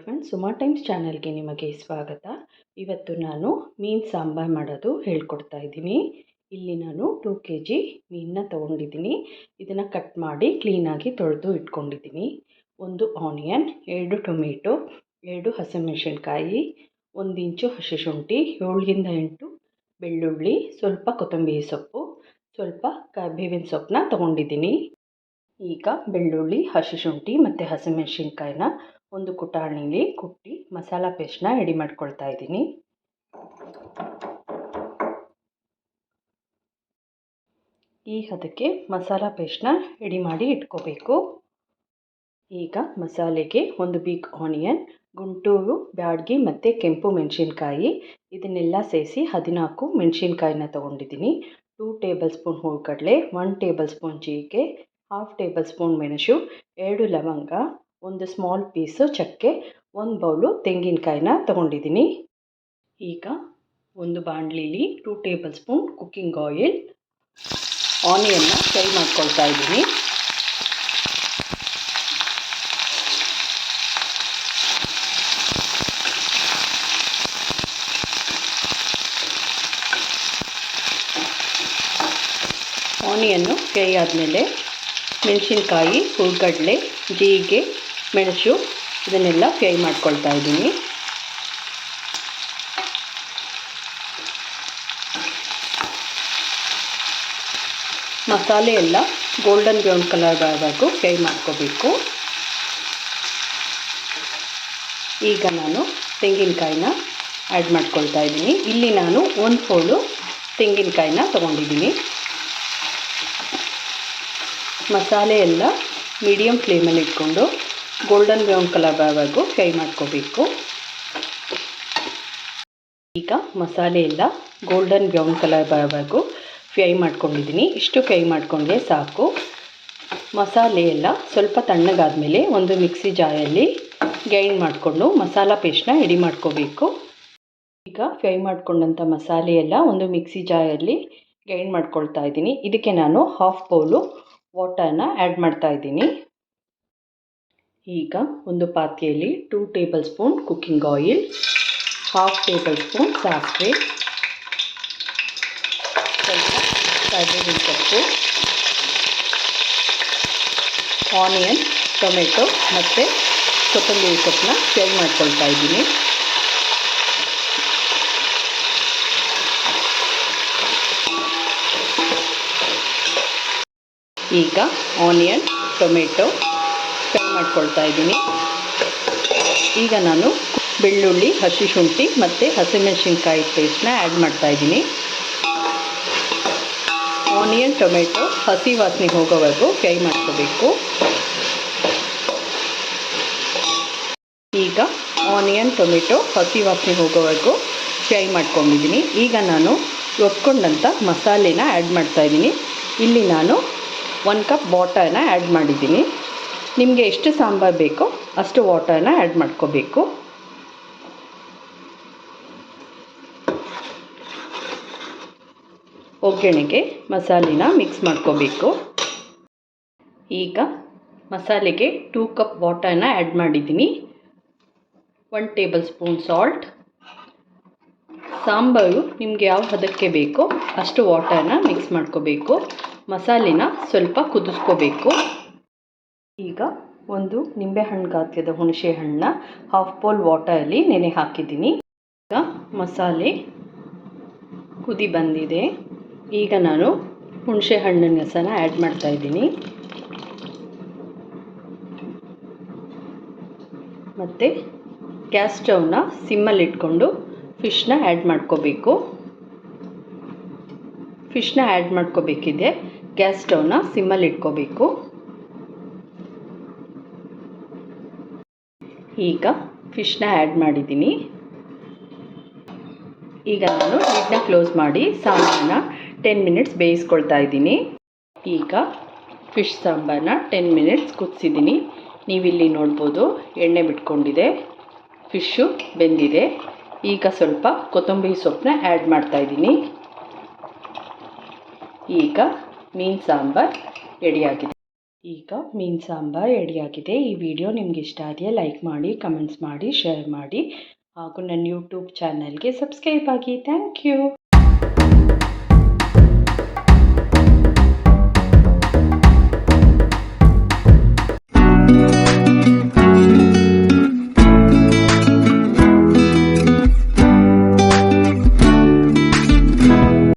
Friends, Suma times ಚಾನಲ್ಗೆ ನಿಮಗೆ ಸ್ವಾಗತ. ಇವತ್ತು ನಾನು ಮೀನು ಸಾಂಬಾರು ಮಾಡೋದು ಹೇಳ್ಕೊಡ್ತಾ ಇದ್ದೀನಿ. ಇಲ್ಲಿ ನಾನು 2 kg ಮೀನನ್ನ ತೊಗೊಂಡಿದ್ದೀನಿ. ಇದನ್ನು ಕಟ್ ಮಾಡಿ ಕ್ಲೀನಾಗಿ ತೊಳೆದು ಇಟ್ಕೊಂಡಿದ್ದೀನಿ. 1 ಆನಿಯನ್, 2 ಟೊಮೆಟೊ, 2 ಹಸಿಮೆಣಸಿನ್ಕಾಯಿ, 1 ಇಂಚು ಹಸಿ ಶುಂಠಿ, 7ರಿಂದ 8 ಬೆಳ್ಳುಳ್ಳಿ, ಸ್ವಲ್ಪ ಕೊತ್ತಂಬರಿ ಸೊಪ್ಪು, ಸ್ವಲ್ಪ ಬೇವಿನ ಸೊಪ್ಪನ್ನ ತೊಗೊಂಡಿದ್ದೀನಿ. ಈಗ ಬೆಳ್ಳುಳ್ಳಿ, ಹಸಿ ಶುಂಠಿ ಮತ್ತು ಹಸಿಮೆಣಸಿನ್ಕಾಯಿನ ಒಂದು ಕುಟಾಣಿಲಿ ಕುಟ್ಟಿ ಮಸಾಲ ಪೇಸ್ಟ್ನ ರೆಡಿ ಮಾಡ್ಕೊಳ್ತಾ ಇದ್ದೀನಿ. ಈ ಹದಕ್ಕೆ ಮಸಾಲ ಪೇಸ್ಟ್ನ ರೆಡಿ ಮಾಡಿ ಇಟ್ಕೋಬೇಕು. ಈಗ ಮಸಾಲೆಗೆ 1 ಬಿಗ್ ಆನಿಯನ್, ಗುಂಟೂರು ಬ್ಯಾಡಗಿ ಮತ್ತು ಕೆಂಪು ಮೆಣಸಿನ್ಕಾಯಿ ಇದನ್ನೆಲ್ಲ ಸೇರಿಸಿ 14 ಮೆಣಸಿನ್ಕಾಯಿನ ತೊಗೊಂಡಿದ್ದೀನಿ. 2 ಟೇಬಲ್ ಸ್ಪೂನ್ ಹುರ್ಗಡಲೆ, 1 ಟೇಬಲ್ ಸ್ಪೂನ್ ಜೀರಿಗೆ, 1/2 ಟೇಬಲ್ ಸ್ಪೂನ್ ಮೆಣಸು, 2 ಲವಂಗ, 1 ಸ್ಮಾಲ್ ಪೀಸು ಚಕ್ಕೆ, 1 ಬೌಲು ತೆಂಗಿನಕಾಯಿನ ತೊಗೊಂಡಿದ್ದೀನಿ. ಈಗ ಒಂದು ಬಾಣಲಿಲಿ 2 ಟೇಬಲ್ ಸ್ಪೂನ್ ಕುಕ್ಕಿಂಗ್ ಆಯಿಲ್, ಆನಿಯನ್ನ ಫ್ರೈ ಮಾಡ್ಕೊಳ್ತಾ ಇದ್ದೀನಿ. ಆನಿಯನ್ನು ಫ್ರೈ ಆದಮೇಲೆ ಮೆಣಸಿನ್ಕಾಯಿ, ಹುರ್ಗಡಲೆ, ಜೀರಿಗೆ, ಮೆಣಸು ಇದನ್ನೆಲ್ಲ ಫ್ರೈ ಮಾಡ್ಕೊಳ್ತಾ ಇದ್ದೀನಿ. ಮಸಾಲೆ ಎಲ್ಲ ಗೋಲ್ಡನ್ ಬ್ರೌನ್ ಕಲರ್ ಬರೋವರೆಗೂ ಫ್ರೈ ಮಾಡ್ಕೋಬೇಕು. ಈಗ ನಾನು ತೆಂಗಿನಕಾಯಿನ ಆ್ಯಡ್ ಮಾಡ್ಕೊಳ್ತಾ ಇದ್ದೀನಿ. ಇಲ್ಲಿ ನಾನು 1 ಹೋಳು ತೆಂಗಿನಕಾಯಿನ ತೊಗೊಂಡಿದ್ದೀನಿ. ಮಸಾಲೆ ಎಲ್ಲ ಮೀಡಿಯಮ್ ಫ್ಲೇಮಲ್ಲಿ ಇಟ್ಕೊಂಡು ಗೋಲ್ಡನ್ ಬ್ರೌನ್ ಕಲರ್ ಬರೋವರೆಗೂ ಫ್ರೈ ಮಾಡ್ಕೋಬೇಕು. ಈಗ ಮಸಾಲೆ ಎಲ್ಲ ಗೋಲ್ಡನ್ ಬ್ರೌನ್ ಕಲರ್ ಬರೋವರೆಗೂ ಫ್ರೈ ಮಾಡ್ಕೊಂಡಿದ್ದೀನಿ. ಇಷ್ಟು ಫ್ರೈ ಮಾಡಿಕೊಂಡ್ರೆ ಸಾಕು. ಮಸಾಲೆ ಎಲ್ಲ ಸ್ವಲ್ಪ ತಣ್ಣಗಾದಮೇಲೆ ಒಂದು ಮಿಕ್ಸಿ ಜಾರಲ್ಲಿ ಗ್ರೈಂಡ್ ಮಾಡಿಕೊಂಡು ಮಸಾಲ ಪೇಸ್ಟ್ನ ರೆಡಿ ಮಾಡ್ಕೋಬೇಕು. ಈಗ ಫ್ರೈ ಮಾಡ್ಕೊಂಡಂಥ ಮಸಾಲೆ ಎಲ್ಲ ಒಂದು ಮಿಕ್ಸಿ ಜಾರಲ್ಲಿ ಗ್ರೈಂಡ್ ಮಾಡ್ಕೊಳ್ತಾ ಇದ್ದೀನಿ. ಇದಕ್ಕೆ ನಾನು 1/2 ಬೌಲು ವಾಟರ್ನ ಆ್ಯಡ್ ಮಾಡ್ತಾ ಇದ್ದೀನಿ. ಈಗ ಒಂದು ಪಾತ್ರೆಯಲ್ಲಿ 2 tablespoon cooking oil, 1/2 table spoon ಸಾಸಿವೆ, ಸ್ವಲ್ಪ ಕರಿಬೇವಿನ ಸೊಪ್ಪು, ಆನಿಯನ್, ಟೊಮೆಟೊ ಮತ್ತು ಕೊತ್ತಂಬರಿ ಸೊಪ್ಪನ್ನ ಫ್ರೈ ಮಾಡ್ಕೊಳ್ತಾ ಇದ್ದೀನಿ. ಈಗ ಆನಿಯನ್, ಟೊಮೆಟೊ ಫ್ರೈ ಮಾಡ್ಕೊಳ್ತಾ ಇದ್ದೀನಿ. ಈಗ ನಾನು ಬೆಳ್ಳುಳ್ಳಿ, ಹಸಿ ಶುಂಠಿ ಮತ್ತು ಹಸಿಮೆಣಸಿನ್ಕಾಯಿ ಪೇಸ್ಟ್ನ ಆ್ಯಡ್ ಮಾಡ್ತಾ ಇದ್ದೀನಿ. ಆನಿಯನ್, ಟೊಮೆಟೊ ಹಸಿ ವಾಸನೆ ಹೋಗೋವರೆಗೂ ಫ್ರೈ ಮಾಡ್ಕೋಬೇಕು. ಈಗ ಆನಿಯನ್, ಟೊಮೆಟೊ ಹಸಿ ವಾಸನೆ ಹೋಗೋವರೆಗೂ ಫ್ರೈ ಮಾಡ್ಕೊಂಡಿದ್ದೀನಿ. ಈಗ ನಾನು ರುಬ್ಕೊಂಡಂಥ ಮಸಾಲೆನ ಆ್ಯಡ್ ಮಾಡ್ತಾ ಇದ್ದೀನಿ. ಇಲ್ಲಿ ನಾನು 1 ಕಪ್ ವಾಟರ್ನ ಆ್ಯಡ್ ಮಾಡಿದ್ದೀನಿ. ನಿಮಗೆ ಎಷ್ಟು ಸಾಂಬಾರು ಬೇಕೋ ಅಷ್ಟು ವಾಟರ್ನ ಆ್ಯಡ್ ಮಾಡ್ಕೋಬೇಕು. ಒಗ್ಗರಣೆಗೆ ಮಸಾಲೆನ ಮಿಕ್ಸ್ ಮಾಡ್ಕೋಬೇಕು. ಈಗ ಮಸಾಲೆಗೆ 2 ಕಪ್ ವಾಟರ್ನ ಆ್ಯಡ್ ಮಾಡಿದ್ದೀನಿ. 1 ಟೇಬಲ್ ಸ್ಪೂನ್ ಸಾಲ್ಟ್. ಸಾಂಬಾರು ನಿಮಗೆ ಯಾವ ಹದಕ್ಕೆ ಬೇಕೋ ಅಷ್ಟು ವಾಟರ್ನ ಮಿಕ್ಸ್ ಮಾಡ್ಕೋಬೇಕು. ಮಸಾಲೆನ ಸ್ವಲ್ಪ ಕುದಿಸ್ಕೋಬೇಕು. ಈಗ ಒಂದು ನಿಂಬೆಹಣ್ಣು ಗಾತ್ರದ ಹುಣಸೆ ಹಣ್ಣನ್ನ 1/2 ಬೌಲ್ ವಾಟರಲ್ಲಿ ನೆನೆ ಹಾಕಿದ್ದೀನಿ. ಈಗ ಮಸಾಲೆ ಕುದಿ ಬಂದಿದೆ. ಈಗ ನಾನು ಹುಣಸೆ ಹಣ್ಣಿನ ರಸನ ಆ್ಯಡ್ ಮಾಡ್ತಾ ಇದ್ದೀನಿ. ಮತ್ತು ಗ್ಯಾಸ್ ಸ್ಟವ್ನ ಸಿಮ್ಮಲ್ಲಿ ಇಟ್ಕೊಂಡು ಫಿಶ್ನ ಆ್ಯಡ್ ಮಾಡ್ಕೋಬೇಕು. ಫಿಶ್ನ ಆ್ಯಡ್ ಮಾಡ್ಕೋಬೇಕಿದೆ ಗ್ಯಾಸ್ ಸ್ಟವ್ನ ಸಿಮ್ಮಲ್ಲಿ ಇಟ್ಕೋಬೇಕು. ಈಗ ಫಿಶ್ನ ಆ್ಯಡ್ ಮಾಡಿದ್ದೀನಿ. ಈಗ ನಾನು ಲಿಡ್ನ ಕ್ಲೋಸ್ ಮಾಡಿ ಸಾಂಬಾರನ್ನ 10 ಮಿನಿಟ್ಸ್ ಬೇಯಿಸ್ಕೊಳ್ತಾ ಇದ್ದೀನಿ. ಈಗ ಫಿಶ್ ಸಾಂಬಾರನ್ನ 10 ಮಿನಿಟ್ಸ್ ಕುದಿಸಿದ್ದೀನಿ. ನೀವಿಲ್ಲಿ ನೋಡ್ಬೋದು ಎಣ್ಣೆ ಬಿಟ್ಕೊಂಡಿದೆ, ಫಿಶ್ಶು ಬೆಂದಿದೆ. ಈಗ ಸ್ವಲ್ಪ ಕೊತ್ತಂಬರಿ ಸೊಪ್ಪನ್ನ ಆ್ಯಡ್ ಮಾಡ್ತಾ ಇದ್ದೀನಿ. ಈಗ ಮೀನು ಸಾಂಬಾರು ರೆಡಿಯಾಗಿದೆ. ಈಗ ಮೀನು ಸಾಂಬಾರ್ ರೆಡಿಯಾಗಿದೆ. ಈ ವಿಡಿಯೋ ನಿಮ್ಗೆ ಇಷ್ಟ ಆದರೆ ಲೈಕ್ ಮಾಡಿ, ಕಮೆಂಟ್ಸ್ ಮಾಡಿ, ಶೇರ್ ಮಾಡಿ ಹಾಗೂ ನನ್ನ ಯೂಟ್ಯೂಬ್ ಚಾನಲ್ಗೆ ಸಬ್ಸ್ಕ್ರೈಬ್ ಆಗಿ. Thank you.